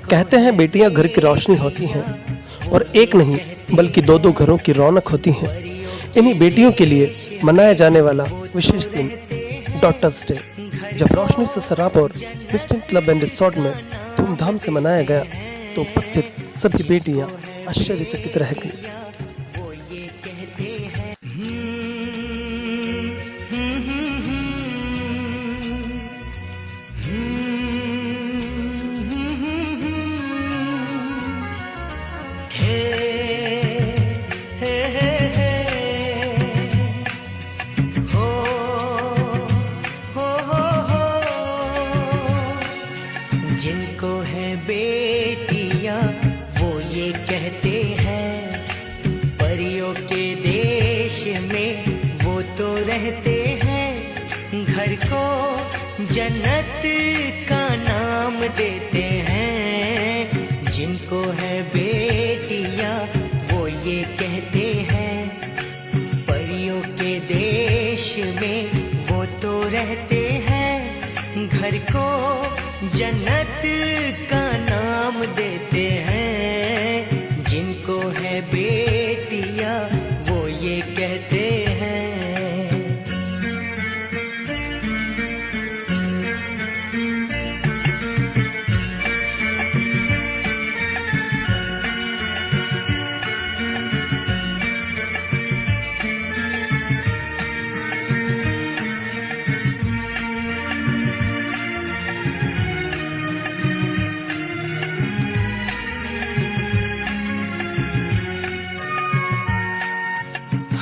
कहते हैं बेटियां घर की रोशनी होती हैं और एक नहीं बल्कि दो दो घरों की रौनक होती हैं। इन्हीं बेटियों के लिए मनाया जाने वाला विशेष दिन डॉटर्स डे जब रोशनी से सराबोर विस्टन क्लब एंड रिसोर्ट में धूमधाम से मनाया गया तो उपस्थित सभी बेटियां आश्चर्यचकित रह गईं। जिनको है बेटियां वो ये कहते हैं परियों के देश में वो तो रहते हैं, घर को जन्नत का नाम देते हैं। जिनको है बेटियां वो ये कहते हैं परियों के देश में वो तो रहते हैं, घर को जन्नत का नाम देते हैं। जिनको है बेटियां वो ये कहते हैं।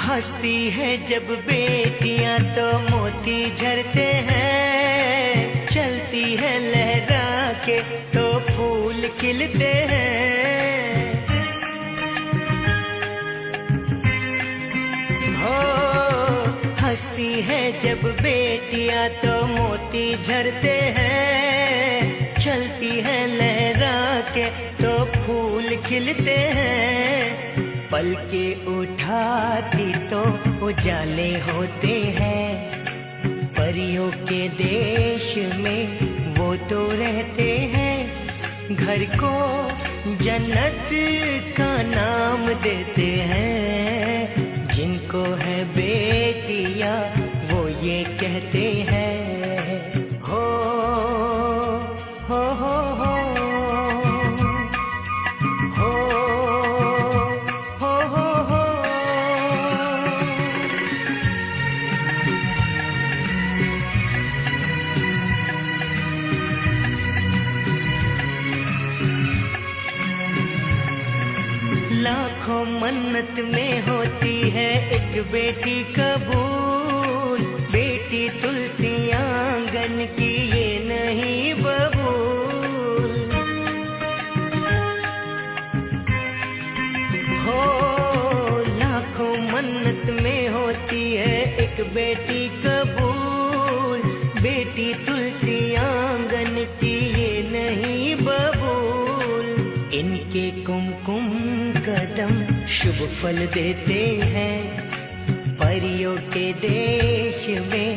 हंसती है जब बेटियां तो मोती झरते हैं, चलती है लहरा के तो फूल खिलते हैं। हो हंसती है जब बेटियां तो मोती झरते हैं, चलती है लहरा के तो फूल खिलते हैं। पल के उठाती तो उजाले होते हैं, परियों के देश में वो तो रहते हैं, घर को जन्नत का नाम देते हैं। जिनको है बेटियां वो ये कहते हैं। हो हो हो हो लाखों मन्नत में होती है एक बेटी कबूल, बेटी तुलसी आंगन की ये नहीं बबूल। हो लाखों मन्नत में होती है एक बेटी कबूल, बेटी तुलसी आंगन की ये नहीं बबूल। इनके कुमकुम कदम शुभ फल देते हैं, परियों के देश में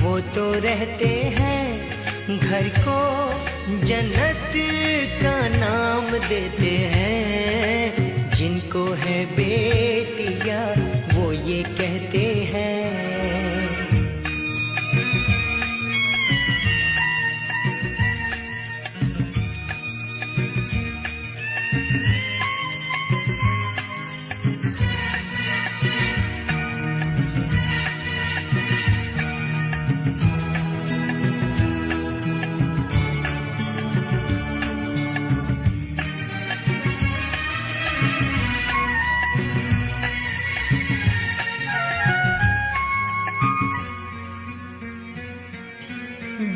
वो तो रहते हैं, घर को जन्नत का नाम देते हैं। जिनको है बेटियां वो ये कहते हैं।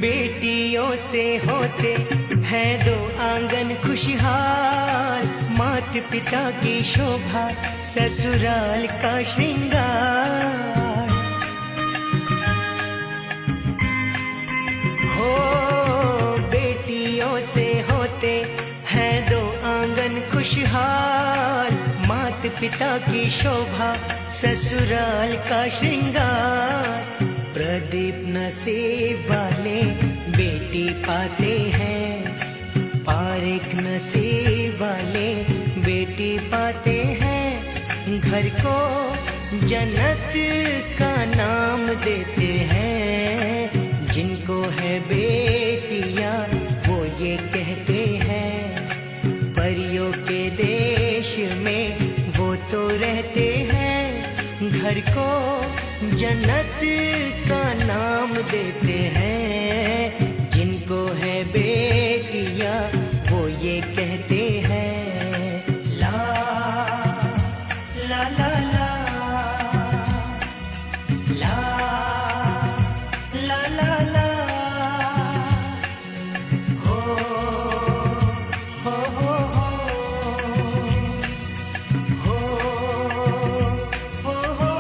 बेटियों से होते हैं दो आंगन खुशहाल, माता पिता की शोभा ससुराल का श्रृंगार। हो बेटियों से होते हैं दो आंगन खुशहाल, माता पिता की शोभा ससुराल का श्रृंगार। प्रदीप नसीब वाले बेटी पाते हैं, पारे नेक नसीब वाले बेटी पाते हैं, घर को जन्नत का नाम देते हैं। जिनको है बेटियां वो ये कहते हैं, परियों के देश में वो तो रहते हैं, घर को जन्नत का नाम देते हैं। जिनको है बेटियां वो ये कहते हैं, ला ला ला ला ला ला ला ला हो हो हो हो हो हो हो।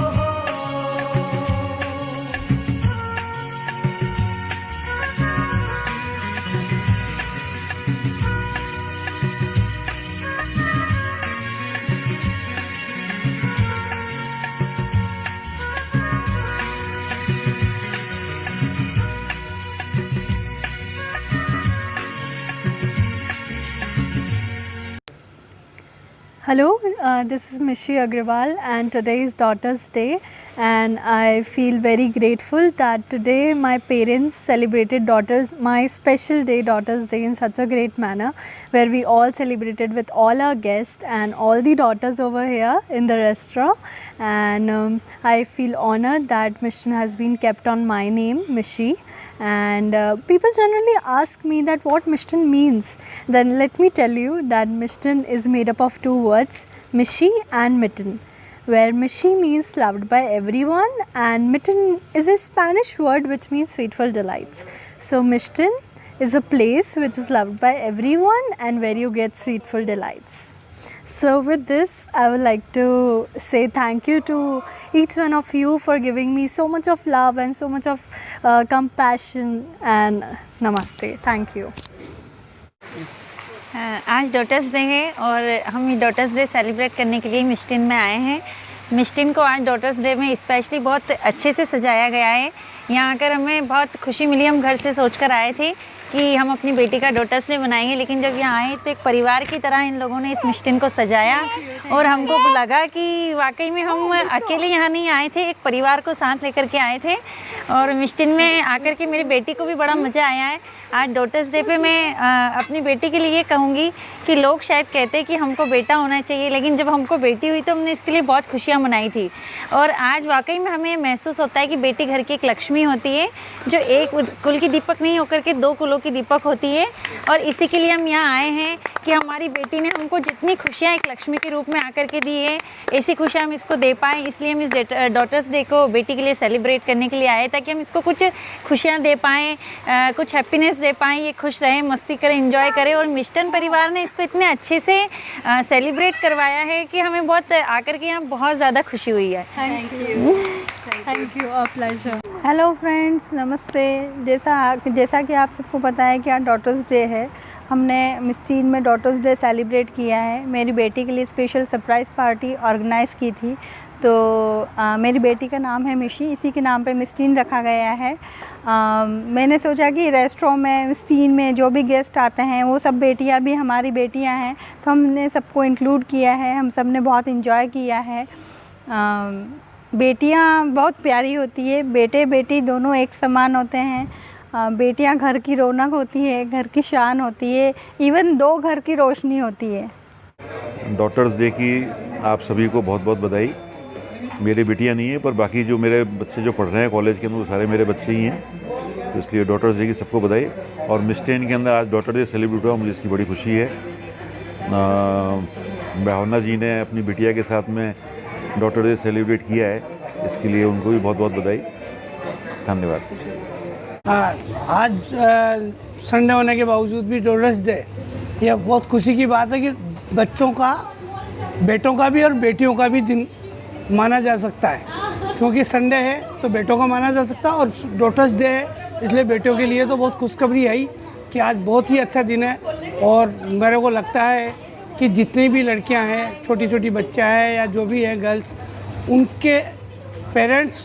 Hello, this is Mishi Agrawal and today is Daughter's Day, and I feel very grateful that today my parents celebrated my special day, Daughter's Day, in such a great manner, where we all celebrated with all our guests and all the daughters over here in the restaurant. And I feel honored that Mishtan has been kept on my name, Mishi. And people generally ask me that what Mishtan means. Then let me tell you that Mishtan is made up of two words, Mishi and Mitten, where Mishi means loved by everyone and Mitten is a Spanish word which means sweetful delights. So Mishtan is a place which is loved by everyone and where you get sweetful delights. So with this, I would like to say thank you to each one of you for giving me so much of love and so much of compassion, and namaste. Thank you. आज daughters day है और हम ये daughters day celebrate करने के लिए मिष्टिन में आए हैं। मिष्टिन को आज डॉटर्स डे में स्पेशली बहुत अच्छे से सजाया गया है। यहाँ आकर हमें बहुत खुशी मिली। हम घर से सोचकर आए थे कि हम अपनी बेटी का डॉटर्स डे मनाएंगे, लेकिन जब यहाँ आए तो एक परिवार की तरह इन लोगों ने इस मिष्टिन को सजाया और हमको लगा कि वाकई में हम अकेले यहाँ नहीं आए थे, एक परिवार को साथ लेकर के आए थे। और मिष्टिन में आकर के मेरी बेटी को भी बड़ा मज़ा आया है। आज डॉटर्स डे पे मैं अपनी बेटी के लिए ये कहूँगी कि लोग शायद कहते हैं कि हमको बेटा होना चाहिए, लेकिन जब हमको बेटी हुई तो हमने इसके लिए बहुत खुशियाँ मनाई थी। और आज वाकई में हमें महसूस होता है कि बेटी घर की एक लक्ष्मी होती है, जो एक कुल की दीपक नहीं होकर के दो कुलों की दीपक होती है। और इसी के लिए हम यहाँ आए हैं कि हमारी बेटी ने हमको जितनी खुशियाँ एक लक्ष्मी के रूप में आकर के दी है, ऐसी खुशियाँ हम इसको दे पाएँ। इसलिए हम इस डॉटर्स डे को बेटी के लिए सेलिब्रेट करने के लिए आए, ताकि हम इसको कुछ खुशियाँ दे पाएँ, कुछ हैप्पीनेस दे पाएँ, ये खुश रहे, मस्ती करें, एंजॉय करें। और मिष्टन परिवार ने इसको इतने अच्छे से सेलिब्रेट करवाया है कि हमें बहुत आकर के यहाँ बहुत ज़्यादा खुशी हुई है। Thank you, a pleasure. Hello friends, नमस्ते। जैसा कि आप सबको पता है कि आज डॉटर्स डे है। हमने मिस्टीन में डॉटर्स डे सेलिब्रेट किया है। मेरी बेटी के लिए स्पेशल सरप्राइज़ पार्टी ऑर्गेनाइज़ की थी। तो मेरी बेटी का नाम है मिशी, इसी के नाम पे मिस्टीन रखा गया है। मैंने सोचा कि रेस्टोरेंट में मिस्टीन में जो भी गेस्ट आते हैं वो सब बेटियां भी हमारी बेटियां हैं, तो हमने सबको इंक्लूड किया है। हम सब ने बहुत इन्जॉय किया है। बेटियां बहुत प्यारी होती है, बेटे बेटी दोनों एक समान होते हैं। बेटियां घर की रौनक होती है, घर की शान होती है, इवन दो घर की रोशनी होती है। डॉटर्स डे की आप सभी को बहुत बहुत बधाई। मेरी बेटियां नहीं है, पर बाकी जो मेरे बच्चे जो पढ़ रहे हैं कॉलेज के अंदर वो सारे मेरे बच्चे ही हैं, तो इसलिए डॉटर्स डे की सबको बधाई। और मिस्टेन के अंदर आज डॉटर डे सेलिब्रेट हुआ, मुझे इसकी बड़ी खुशी है। भावना जी ने अपनी बिटिया के साथ में डॉटर डे सेलिब्रेट किया है, इसके लिए उनको भी बहुत बहुत बधाई। धन्यवाद। आज संडे होने के बावजूद भी डॉटर्स डे, यह बहुत खुशी की बात है कि बच्चों का, बेटों का भी और बेटियों का भी दिन माना जा सकता है, क्योंकि संडे है तो बेटों का माना जा सकता है और डॉटर्स डे है, इसलिए बेटियों के लिए तो बहुत खुशखबरी आई कि आज बहुत ही अच्छा दिन है। और मेरे को लगता है कि जितनी भी लड़कियां हैं, छोटी छोटी बच्चा है या जो भी है गर्ल्स, उनके पेरेंट्स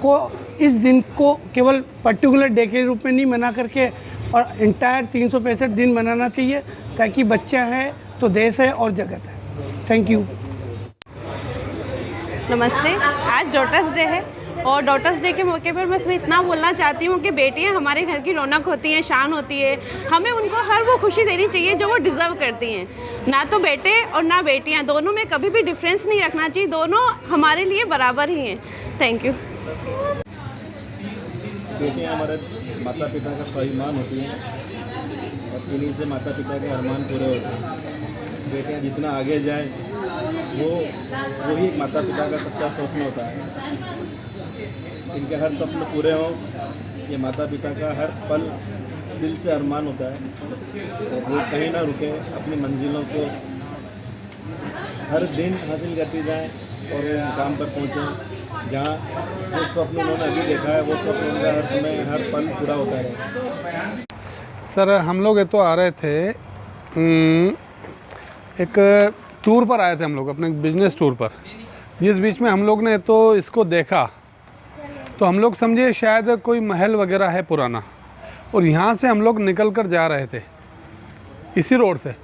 को इस दिन को केवल पर्टिकुलर डे के रूप में नहीं मना करके और इंटायर 365 दिन मनाना चाहिए, ताकि बच्चा है तो देश है और जगत है। Thank you. नमस्ते। आज डॉटर्स डे है और डॉटर्स डे के मौके पर मैं इसमें इतना बोलना चाहती हूँ कि बेटियाँ हमारे घर की रौनक होती हैं, शान होती है। हमें उनको हर वो खुशी देनी चाहिए जो वो डिज़र्व करती हैं। ना तो बेटे और ना बेटियाँ, दोनों में कभी भी डिफरेंस नहीं रखना चाहिए, दोनों हमारे लिए बराबर ही हैं। Thank you. बेटियाँ हमारे माता पिता का स्वाभिमान होती हैं और इन्हीं से माता पिता के अरमान पूरे होते हैं। बेटियाँ जितना आगे जाएं वही एक माता पिता का सच्चा स्वप्न होता है। इनके हर स्वप्न पूरे हों, ये माता पिता का हर पल दिल से अरमान होता है और वो कहीं ना रुके, अपनी मंजिलों को हर दिन हासिल करती जाएं और वो मुकाम पर पहुँचें जहाँ जो स्वप्न उन्होंने अभी देखा है वो स्वप्न उनका हर समय हर पल पूरा होता रहे। सर हम लोग ये तो आ रहे थे, एक टूर पर आए थे हम लोग, अपने बिजनेस टूर पर। जिस बीच में हम लोग ने तो इसको देखा तो हम लोग समझे शायद कोई महल वगैरह है पुराना, और यहाँ से हम लोग निकल कर जा रहे थे इसी रोड से,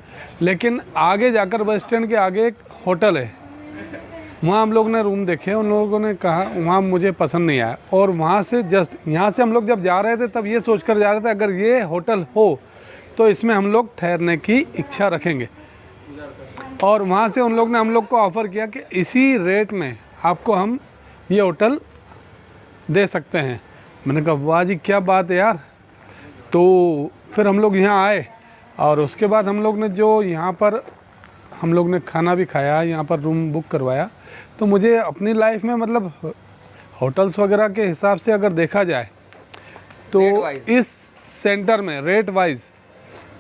लेकिन आगे जाकर बस स्टैंड के आगे एक होटल है, वहाँ हम लोग ने रूम देखे। उन लोगों ने कहा वहाँ मुझे पसंद नहीं आया, और वहाँ से जस्ट यहाँ से हम लोग जब जा रहे थे तब ये सोच कर जा रहे थे अगर ये होटल हो तो इसमें हम लोग ठहरने की इच्छा रखेंगे। और वहाँ से उन लोग ने हम लोग को ऑफ़र किया कि इसी रेट में आपको हम ये होटल दे सकते हैं। मैंने कहा वाह जी क्या बात है यार। तो फिर हम लोग यहाँ आए और उसके बाद हम लोग ने जो यहाँ पर हम लोग ने खाना भी खाया, यहाँ पर रूम बुक करवाया। तो मुझे अपनी लाइफ में मतलब होटल्स वगैरह के हिसाब से अगर देखा जाए तो इस सेंटर में रेट वाइज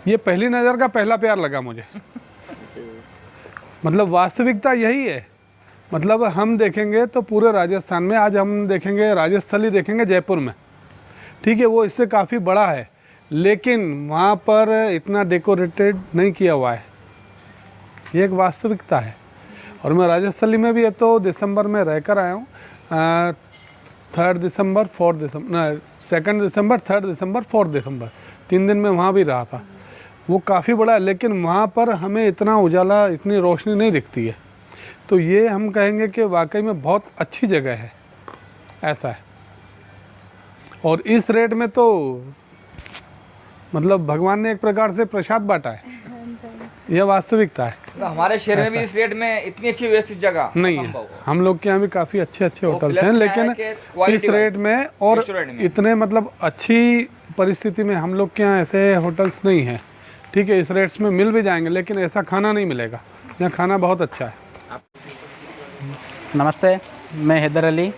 ये पहली नज़र का पहला प्यार लगा मुझे। मतलब वास्तविकता यही है। मतलब हम देखेंगे तो पूरे राजस्थान में, आज हम देखेंगे राजस्थली देखेंगे जयपुर में, ठीक है, वो इससे काफ़ी बड़ा है, लेकिन वहाँ पर इतना डेकोरेटेड नहीं किया हुआ है। ये एक वास्तविकता है। और मैं राजस्थली में भी है तो दिसंबर में रहकर आया हूँ, 3 दिसंबर 4 दिसंबर 2 दिसंबर 3 दिसंबर 4 दिसंबर 3 दिन में वहाँ भी रहा था। वो काफ़ी बड़ा है, लेकिन वहाँ पर हमें इतना उजाला, इतनी रोशनी नहीं दिखती है। तो ये हम कहेंगे कि वाकई में बहुत अच्छी जगह है, ऐसा है। और इस रेट में तो मतलब भगवान ने एक प्रकार से प्रसाद बांटा है, यह वास्तविकता है। तो हमारे शहर में भी इस रेट में इतनी अच्छी व्यवस्थित जगह नहीं है। हम लोग के यहाँ भी काफ़ी अच्छे अच्छे होटल्स हैं, लेकिन इस रेट में और इतने मतलब अच्छी परिस्थिति में हम लोग के यहाँ ऐसे होटल्स नहीं हैं। ठीक है, इस रेट्स में मिल भी जाएंगे, लेकिन ऐसा खाना नहीं मिलेगा। यहाँ खाना बहुत अच्छा है। नमस्ते, मैं हैदर अली,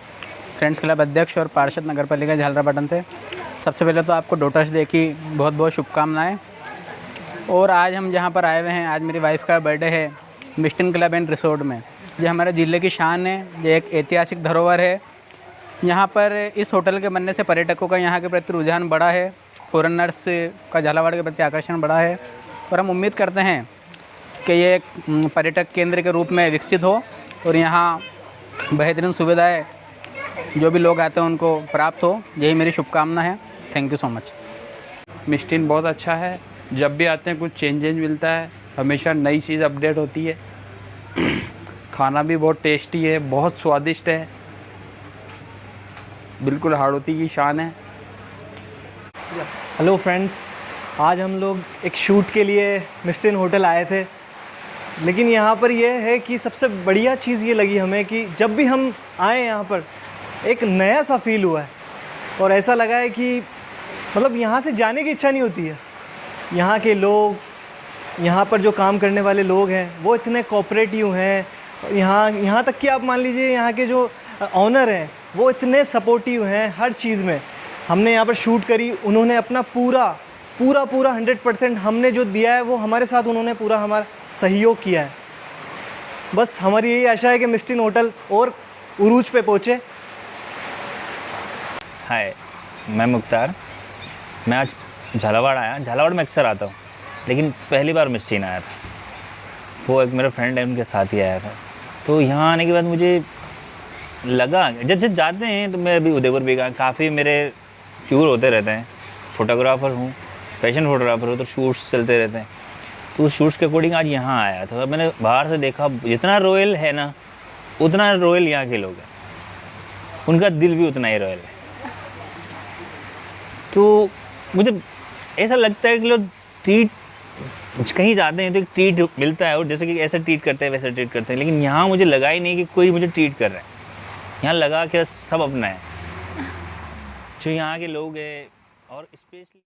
फ्रेंड्स क्लब अध्यक्ष और पार्षद नगर पालिका झालरापाटन से। सबसे पहले तो आपको डॉटर्स डे की बहुत बहुत शुभकामनाएं। और आज हम जहां पर आए हुए हैं, आज मेरी वाइफ का बर्थडे है मिस्टिन क्लब एंड रिसोर्ट में। ये हमारे ज़िले की शान है, ये एक ऐतिहासिक धरोहर है। यहाँ पर इस होटल के बनने से पर्यटकों का यहाँ के प्रति रुझान बढ़ा है, फॉरेनर्स का झालावाड़ के प्रति आकर्षण बढ़ा है, और हम उम्मीद करते हैं कि ये एक पर्यटक केंद्र के रूप में विकसित हो और यहाँ बेहतरीन सुविधाएं जो भी लोग आते हैं उनको प्राप्त हो। यही मेरी शुभकामना है। Thank you so much. मिस्टिन बहुत अच्छा है, जब भी आते हैं कुछ चेंजेस मिलता है, हमेशा नई चीज़ अपडेट होती है। खाना भी बहुत टेस्टी है, बहुत स्वादिष्ट है, बिल्कुल हाड़ौती की शान है। हेलो फ्रेंड्स, आज हम लोग एक शूट के लिए मिस्टिन होटल आए थे, लेकिन यहाँ पर यह है कि सबसे बढ़िया चीज़ ये लगी हमें कि जब भी हम आए यहाँ पर एक नया सा फील हुआ है, और ऐसा लगा है कि मतलब यहाँ से जाने की इच्छा नहीं होती है। यहाँ के लोग, यहाँ पर जो काम करने वाले लोग हैं वो इतने कोऑपरेटिव हैं। यहाँ तक कि आप मान लीजिए यहाँ के जो ऑनर हैं वो इतने सपोर्टिव हैं हर चीज़ में। हमने यहाँ पर शूट करी, उन्होंने अपना पूरा 100% हमने जो दिया है वो हमारे साथ उन्होंने पूरा हमारा सहयोग किया है। बस हमारी यही आशा है कि मिस्टिन होटल और उरूज पे पहुँचे। हाय, मैं मुख्तार। मैं आज झालावाड़ आया। झालावाड़ में अक्सर आता हूँ, लेकिन पहली बार मिस्टिन आया था। वो एक मेरा फ्रेंड है, उनके साथ ही आया था। तो यहाँ आने के बाद मुझे लगा, जब जाते हैं तो मैं अभी उदयपुर भी गया, काफ़ी मेरे टूर होते रहते हैं, फ़ोटोग्राफ़र हूँ, फैशन फोटोग्राफर हो तो शूट्स चलते रहते हैं, तो उस शूट्स के अकॉर्डिंग आज यहाँ आया था। मैंने बाहर से देखा जितना रॉयल है ना उतना रॉयल यहाँ के लोग हैं, उनका दिल भी उतना ही रॉयल है। तो मुझे ऐसा लगता है कि लोग ट्रीट कहीं जाते हैं तो एक ट्रीट मिलता है और जैसे कि ऐसा ट्रीट करते हैं वैसा ट्रीट करते हैं, लेकिन यहाँ मुझे लगा ही नहीं कि कोई मुझे ट्रीट कर रहा है। यहाँ लगा कि सब अपना है, जो यहाँ के लोग हैं और स्पेशली